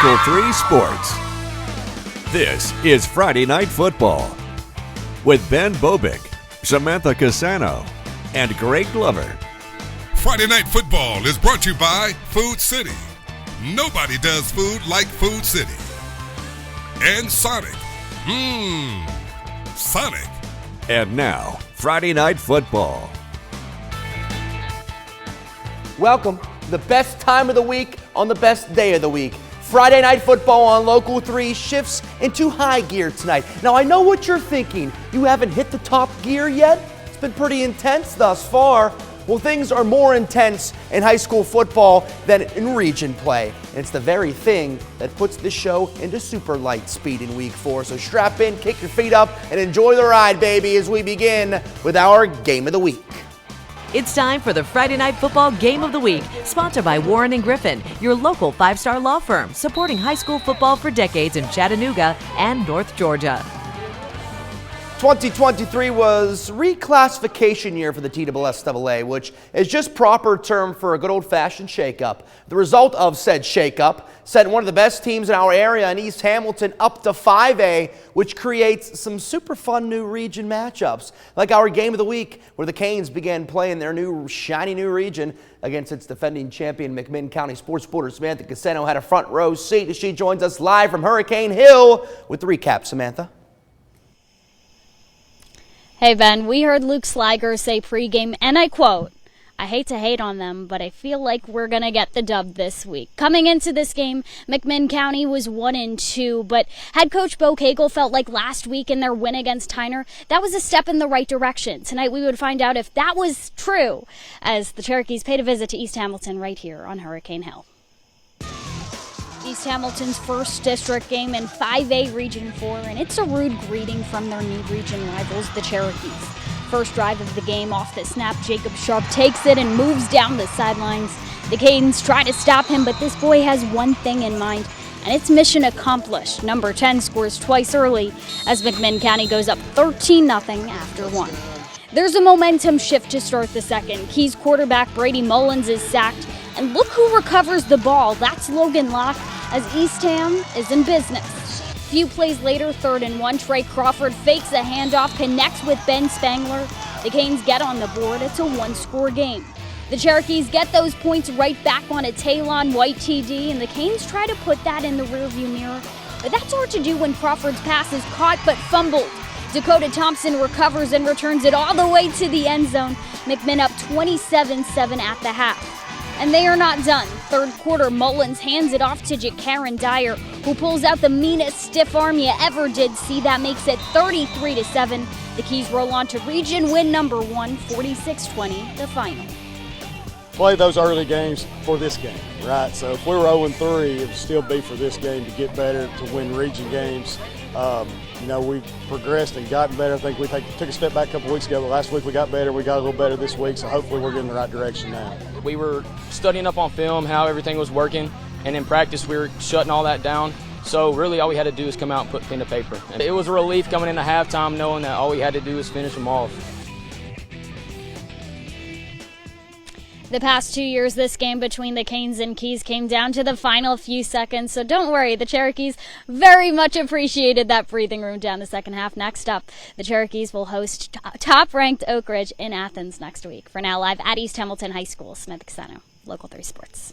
Local 3 Sports. This is Friday Night Football with Ben Bobick, Samantha Casano, and Greg Glover. Friday Night Football is brought to you by Food City. Nobody does food like Food City. And Sonic. Sonic. And now, Friday Night Football. Welcome to the best time of the week on the best day of the week. Friday Night Football on Local 3 shifts into high gear tonight. Now, I know what you're thinking. You haven't hit the top gear yet? It's been pretty intense thus far. Well, things are more intense in high school football than in region play. And it's the very thing that puts this show into super light speed in week 4. So strap in, kick your feet up, and enjoy the ride, baby, as we begin with our Game of the Week. It's time for the Friday Night Football Game of the Week, sponsored by Warren & Griffin, your local 5-star law firm, supporting high school football for decades in Chattanooga and North Georgia. 2023 was reclassification year for the TSSAA, which is just proper term for a good old-fashioned shakeup. The result of said shakeup sent one of the best teams in our area in East Hamilton up to 5A, which creates some super fun new region matchups, like our Game of the Week, where the Canes began playing their new shiny new region against its defending champion McMinn County sports reporter Samantha Casano had a front row seat as she joins us live from Hurricane Hill with the recap. Samantha. Hey Ben, we heard Luke Sliger say pregame, and I quote, "I hate to hate on them, but I feel like we're going to get the dub this week." Coming into this game, McMinn County was 1-2, but head coach Bo Cagle felt like last week in their win against Tyner, that was a step in the right direction. Tonight we would find out if that was true as the Cherokees paid a visit to East Hamilton right here on Hurricane Hill. East Hamilton's first district game in 5A Region 4, and it's a rude greeting from their new region rivals, the Cherokees. First drive of the game, off the snap, Jacob Sharp takes it and moves down the sidelines. The Canes try to stop him, but this boy has one thing in mind, and it's mission accomplished. Number 10 scores twice early as McMinn County goes up 13-0 after 1. There's a momentum shift to start the second. Keys quarterback Brady Mullins is sacked, and look who recovers the ball. That's Logan Locke, as East Ham is in business. Few plays later, 3rd and 1, Trey Crawford fakes a handoff, connects with Ben Spangler. The Canes get on the board. It's a one-score game. The Cherokees get those points right back on a Talon White TD, and the Canes try to put that in the rearview mirror. But that's hard to do when Crawford's pass is caught but fumbled. Dakota Thompson recovers and returns it all the way to the end zone. McMinn up 27-7 at the half. And they are not done. Third quarter, Mullins hands it off to Karen Dyer, who pulls out the meanest stiff arm you ever did see. That makes it 33-7. The Keys roll on to region win number 1, 46-20, the final. Play those early games for this game, right? So if we were 0-3, it would still be for this game to get better, to win region games. We've progressed and gotten better. I think we took a step back a couple weeks ago, but last week we got better. We got a little better this week, so hopefully we're getting the right direction now. We were studying up on film how everything was working, and in practice we were shutting all that down. So really all we had to do was come out and put pen to paper. And it was a relief coming into halftime knowing that all we had to do was finish them off. The past 2 years, this game between the Canes and Keys came down to the final few seconds, so don't worry, the Cherokees very much appreciated that breathing room down the second half. Next up, the Cherokees will host top-ranked Oak Ridge in Athens next week. For now, live at East Hamilton High School, Samantha Casano, Local 3 Sports.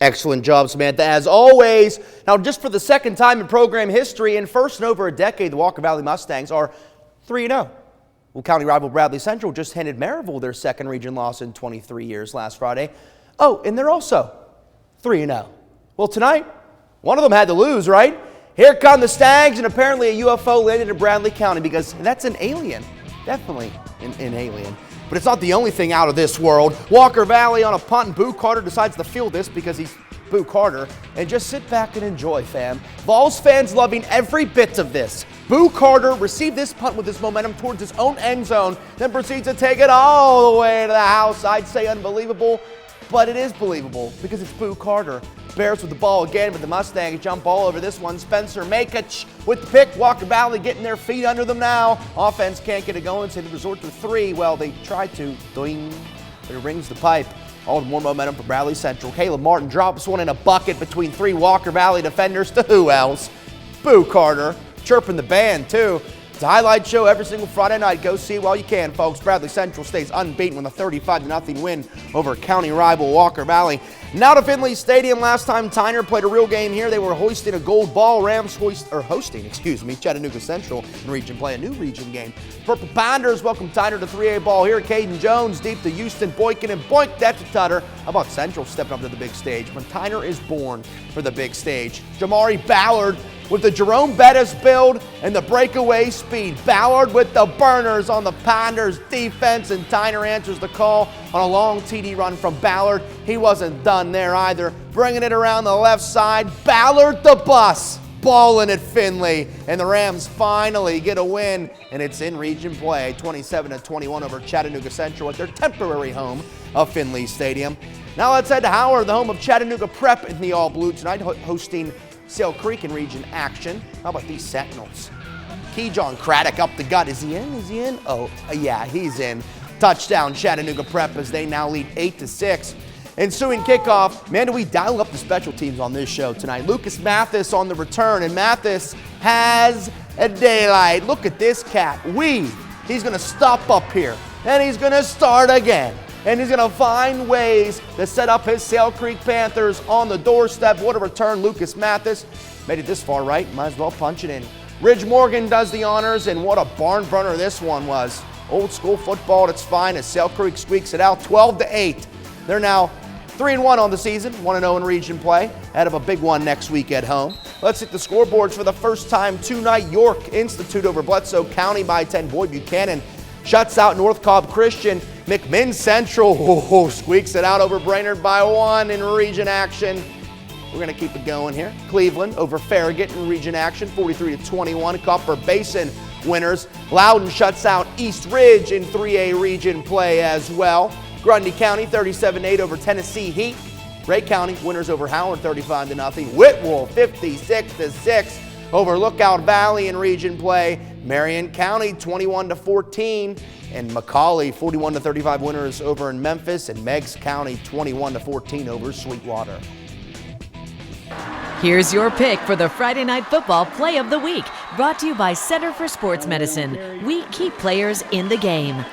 Excellent job, Samantha, as always. Now, just for the second time in program history and first in over a decade, the Walker Valley Mustangs are 3-0. Well, county rival Bradley Central just handed Maryville their second region loss in 23 years last Friday. Oh, and they're also 3-0. Well, tonight, one of them had to lose, right? Here come the Stags, and apparently a UFO landed in Bradley County because that's an alien. Definitely an alien. But it's not the only thing out of this world. Walker Valley on a punt, and Boo Carter decides to field this because he's Boo Carter. And just sit back and enjoy, fam. Vols fans loving every bit of this. Boo Carter received this punt with his momentum towards his own end zone, then proceeds to take it all the way to the house. I'd say unbelievable, but it is believable because it's Boo Carter. Bears with the ball again, but the Mustangs jump all over this one. Spencer Makich with the pick. Walker Valley getting their feet under them now. Offense can't get it going, so they resort to 3. Well, they tried to, doing, but it rings the pipe. All the more momentum for Bradley Central. Caleb Martin drops one in a bucket between 3 Walker Valley defenders to who else? Boo Carter. Chirping the band, too. It's a highlight show every single Friday night. Go see it while you can, folks. Bradley Central stays unbeaten with a 35-0 win over county rival Walker Valley. Now to Finley Stadium. Last time Tyner played a real game here, they were hoisting a gold ball. Rams hosting Chattanooga Central in region play, a new region game. Purple Pounders welcome Tyner to 3A ball here. Caden Jones deep to Houston Boykin, and boink, that's a tutter. How about Central stepping up to the big stage when Tyner is born for the big stage? Jamari Ballard with the Jerome Bettis build and the breakaway speed. Ballard with the burners on the Pounders defense, and Tyner answers the call on a long TD run from Ballard. He wasn't done there either. Bringing it around the left side. Ballard the bus. Balling at Finley, and the Rams finally get a win, and it's in region play, 27-21 over Chattanooga Central at their temporary home of Finley Stadium. Now let's head to Howard, the home of Chattanooga Prep in the All Blue tonight, hosting Sale Creek in region action. How about these Sentinels? Keyjohn Craddock up the gut. Is he in? Is he in? Oh, yeah, he's in. Touchdown Chattanooga Prep as they now lead 8-6. Ensuing kickoff, man, do we dial up the special teams on this show tonight. Lucas Mathis on the return, and Mathis has a daylight. Look at this cat. He's going to stop up here, and he's going to start again. And he's going to find ways to set up his Sale Creek Panthers on the doorstep. What a return, Lucas Mathis. Made it this far, right? Might as well punch it in. Ridge Morgan does the honors, and what a barn burner this one was. Old school football at its finest. Sale Creek squeaks it out 12-8. They're now 3-1 on the season, 1-0 in region play, ahead of a big one next week at home. Let's hit the scoreboards for the first time tonight. York Institute over Bledsoe County by 10. Boyd Buchanan shuts out North Cobb Christian. McMinn Central squeaks it out over Brainerd by 1 in region action. We're going to keep it going here. Cleveland over Farragut in region action, 43-21. Copper Basin winners. Loudon shuts out East Ridge in 3A region play as well. Grundy County 37-8 over Tennessee Heat. Ray County winners over Howard 35-0. Whitwell 56-6 over Lookout Valley in region play. Marion County 21-14, and McCauley 41-35 winners over in Memphis, and Meigs County 21-14 over Sweetwater. Here's your pick for the Friday Night Football Play of the Week, brought to you by Center for Sports Medicine. We keep players in the game.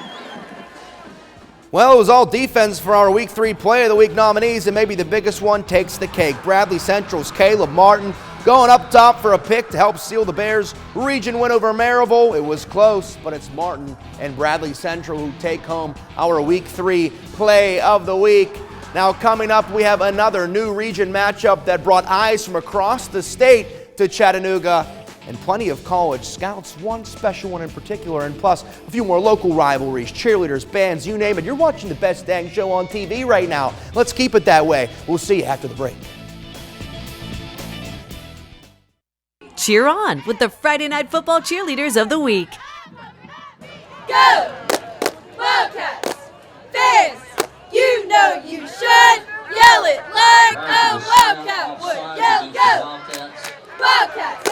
Well, it was all defense for our Week 3 Play of the Week nominees, and maybe the biggest one takes the cake. Bradley Central's Caleb Martin going up top for a pick to help seal the Bears' region win over Maryville. It was close, but it's Martin and Bradley Central who take home our Week 3 Play of the Week. Now coming up, we have another new region matchup that brought eyes from across the state to Chattanooga, and plenty of college scouts, one special one in particular, and plus a few more local rivalries, cheerleaders, bands, you name it. You're watching the best dang show on TV right now. Let's keep it that way. We'll see you after the break. Cheer on with the Friday Night Football Cheerleaders of the Week. Go! Wildcats! Fans! You know you should yell it like a Wildcat would. Yell, go! Wildcats!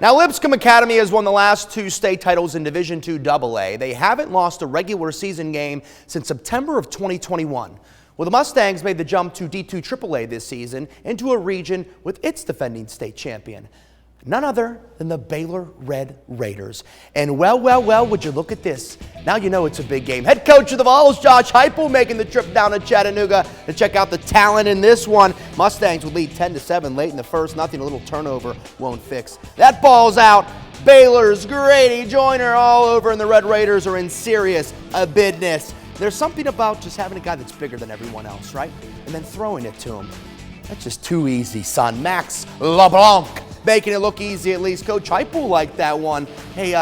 Now, Lipscomb Academy has won the last 2 state titles in Division II AA. They haven't lost a regular season game since September of 2021. Well, the Mustangs made the jump to D2 AAA this season into a region with its defending state champion. None other than the Baylor Red Raiders. And well, would you look at this? Now you know it's a big game. Head coach of the Vols, Josh Heupel, making the trip down to Chattanooga to check out the talent in this one. Mustangs would lead 10-7 late in the first. Nothing a little turnover won't fix. That ball's out. Baylor's Grady Joyner all over, and the Red Raiders are in serious business. There's something about just having a guy that's bigger than everyone else, right? And then throwing it to him. That's just too easy, son. Max LeBlanc making it look easy at least. Coach Heupel liked that one. Hey,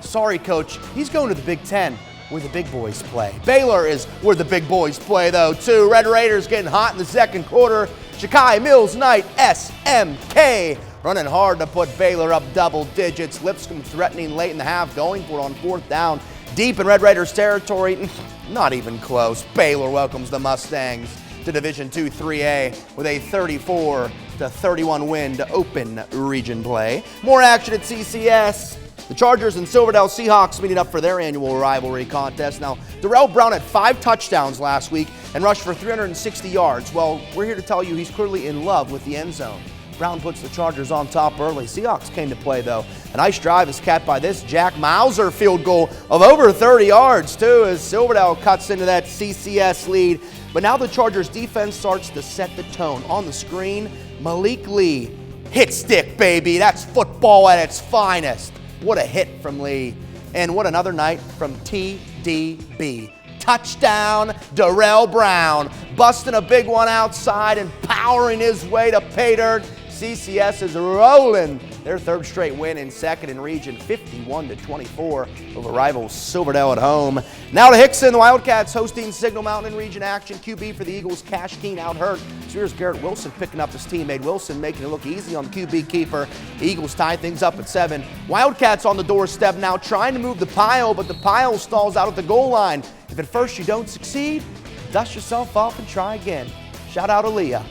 sorry, Coach. He's going to the Big Ten where the big boys play. Baylor is where the big boys play, though, too. Red Raiders getting hot in the second quarter. Shakai Mills Knight, SMK, running hard to put Baylor up double digits. Lipscomb threatening late in the half, going for it on 4th down. Deep in Red Raiders territory, not even close. Baylor welcomes the Mustangs to Division II 3A with a 34-31 win to open region play. More action at CCS. The Chargers and Silverdale Seahawks meeting up for their annual rivalry contest. Now, Darrell Brown had 5 touchdowns last week and rushed for 360 yards. Well, we're here to tell you he's clearly in love with the end zone. Brown puts the Chargers on top early. Seahawks came to play, though. A nice drive is capped by this Jack Mauser field goal of over 30 yards, too, as Silverdale cuts into that CCS lead. But now the Chargers defense starts to set the tone. On the screen, Malik Lee. Hit stick, baby. That's football at its finest. What a hit from Lee. And what another night from TDB. Touchdown, Darrell Brown. Busting a big one outside and powering his way to pay dirt. CCS is rolling. Their 3rd straight win in 2nd in region, 51-24 over rivals Silverdale at home. Now to Hickson, the Wildcats hosting Signal Mountain in region action. QB for the Eagles, Cash Keen out hurt. So here's Garrett Wilson picking up his teammate. Wilson making it look easy on the QB keeper. The Eagles tie things up at 7. Wildcats on the doorstep now trying to move the pile, but the pile stalls out at the goal line. If at first you don't succeed, dust yourself off and try again. Shout out Aaliyah.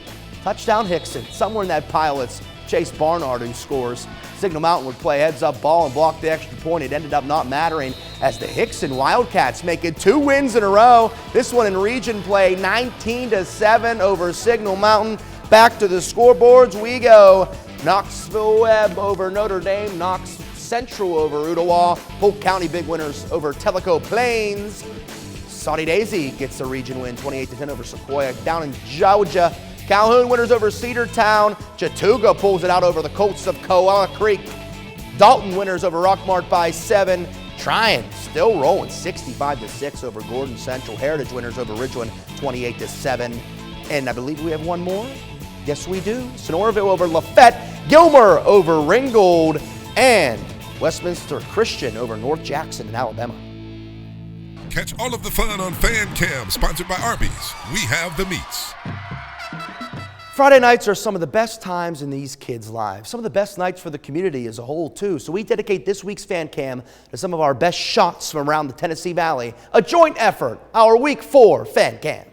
Touchdown Hickson. Somewhere in that pile it's Chase Barnard who scores. Signal Mountain would play heads-up ball and block the extra point. It ended up not mattering as the Hickson Wildcats make it 2 wins in a row. This one in region play, 19-7 over Signal Mountain. Back to the scoreboards we go. Knoxville Webb over Notre Dame. Knox Central over Ottawa. Polk County big winners over Tellico Plains. Saudi Daisy gets the region win, 28-10 over Sequoia. Down in Georgia, Calhoun winners over Cedartown. Chattooga pulls it out over the Colts of Koala Creek. Dalton winners over Rockmart by 7. Tryon still rolling, 65-6 over Gordon Central. Heritage winners over Ridgeland, 28-7. And I believe we have one more. Yes, we do. Sonoraville over Lafette. Gilmer over Ringgold. And Westminster Christian over North Jackson in Alabama. Catch all of the fun on Fan Cam, sponsored by Arby's. We have the meats. Friday nights are some of the best times in these kids' lives. Some of the best nights for the community as a whole, too. So we dedicate this week's Fan Cam to some of our best shots from around the Tennessee Valley. A joint effort, our Week 4 Fan Cam.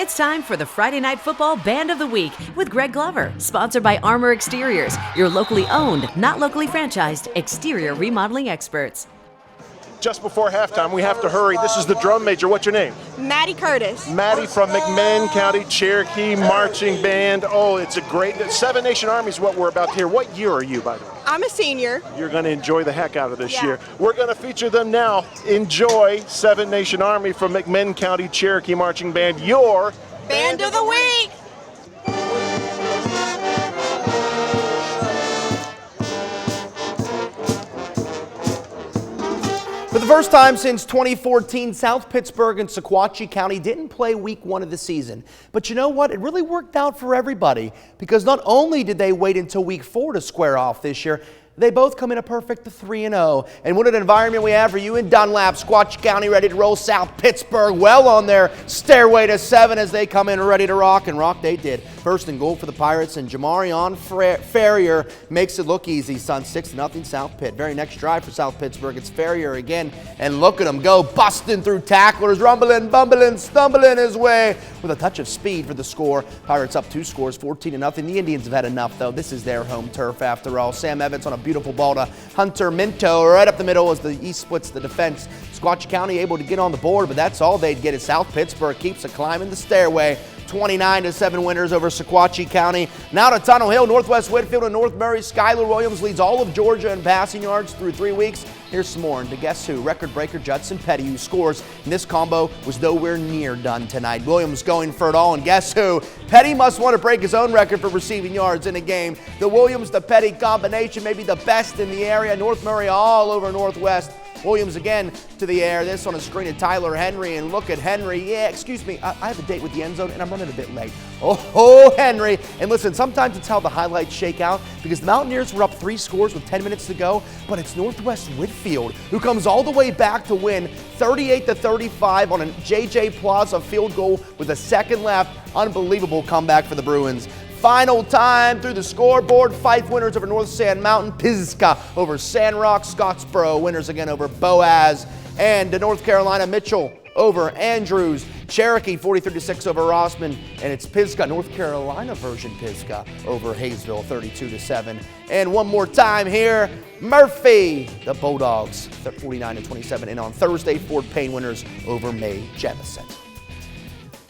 It's time for the Friday Night Football Band of the Week with Greg Glover, sponsored by Armor Exteriors, your locally owned, not locally franchised, exterior remodeling experts. Just before halftime, we have to hurry. This is the drum major. What's your name? Maddie Curtis. Maddie from McMinn County Cherokee Marching Band. Oh, it's a great, 7 Nation Army is what we're about to hear. What year are you, by the way? I'm a senior. You're going to enjoy the heck out of this year. We're going to feature them now. Enjoy 7 Nation Army from McMinn County Cherokee Marching Band, your Band of the Week. For the first time since 2014, South Pittsburg and Sequatchie County didn't play Week 1 of the season. But you know what? It really worked out for everybody because not only did they wait until Week 4 to square off this year, they both come in a perfect 3-0. And what an environment we have for you in Dunlap. Sequatchie County ready to roll. South Pittsburg well on their stairway to 7 as they come in ready to rock. And rock they did. First and goal for the Pirates, and Jamarion Ferrier makes it look easy, son. 6-0 South Pitt. Very next drive for South Pittsburg, it's Ferrier again. And look at him go, busting through tacklers, rumbling, bumbling, stumbling his way with a touch of speed for the score. Pirates up 2 scores, 14-0. The Indians have had enough, though. This is their home turf after all. Sam Evans on a beautiful ball to Hunter Minto right up the middle as the East splits the defense. Sequatchie County able to get on the board, but that's all they'd get as South Pittsburg keeps climbing the stairway. 29-7 winners over Sequatchie County. Now to Tunnel Hill, Northwest Whitfield and North Murray. Skylar Williams leads all of Georgia in passing yards through 3 weeks. Here's some more. And to guess who? Record breaker Judson Petty, who scores. And this combo was nowhere near done tonight. Williams going for it all. And guess who? Petty must want to break his own record for receiving yards in a game. The Williams to Petty combination may be the best in the area. North Murray all over Northwest. Williams again to the air. This on a screen to Tyler Henry, and look at Henry. Yeah, excuse me, I have a date with the end zone, and I'm running a bit late. Oh, Henry. And listen, sometimes it's how the highlights shake out, because the Mountaineers were up 3 scores with 10 minutes to go, but it's Northwest Whitfield who comes all the way back to win 38-35 on a J.J. Plaza field goal with a second left. Unbelievable comeback for the Bruins. Final time through the scoreboard. Fife winners over North Sand Mountain. Pisgah over Sandrock. Scottsboro winners again over Boaz. And North Carolina Mitchell over Andrews. Cherokee 43-6 over Rossman. And it's Pisgah, North Carolina version Pisgah over Hayesville 32-7. And one more time here, Murphy, the Bulldogs 49-27. And on Thursday, Fort Payne winners over May Jemison.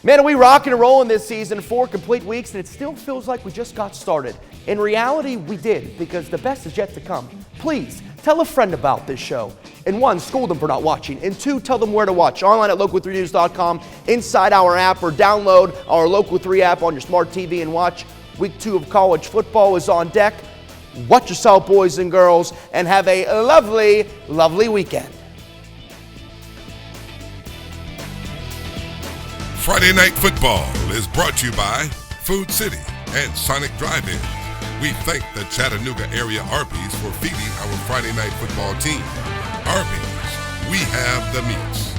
Man, are we rocking and rolling this season, 4 complete weeks, and it still feels like we just got started. In reality, we did, because the best is yet to come. Please, tell a friend about this show. And 1, school them for not watching. And 2, tell them where to watch. Online at local3news.com, inside our app, or download our Local 3 app on your smart TV and watch. Week 2 of college football is on deck. Watch yourself, boys and girls, and have a lovely, lovely weekend. Friday Night Football is brought to you by Food City and Sonic Drive-In. We thank the Chattanooga area Arby's for feeding our Friday Night Football team. Arby's, we have the meats.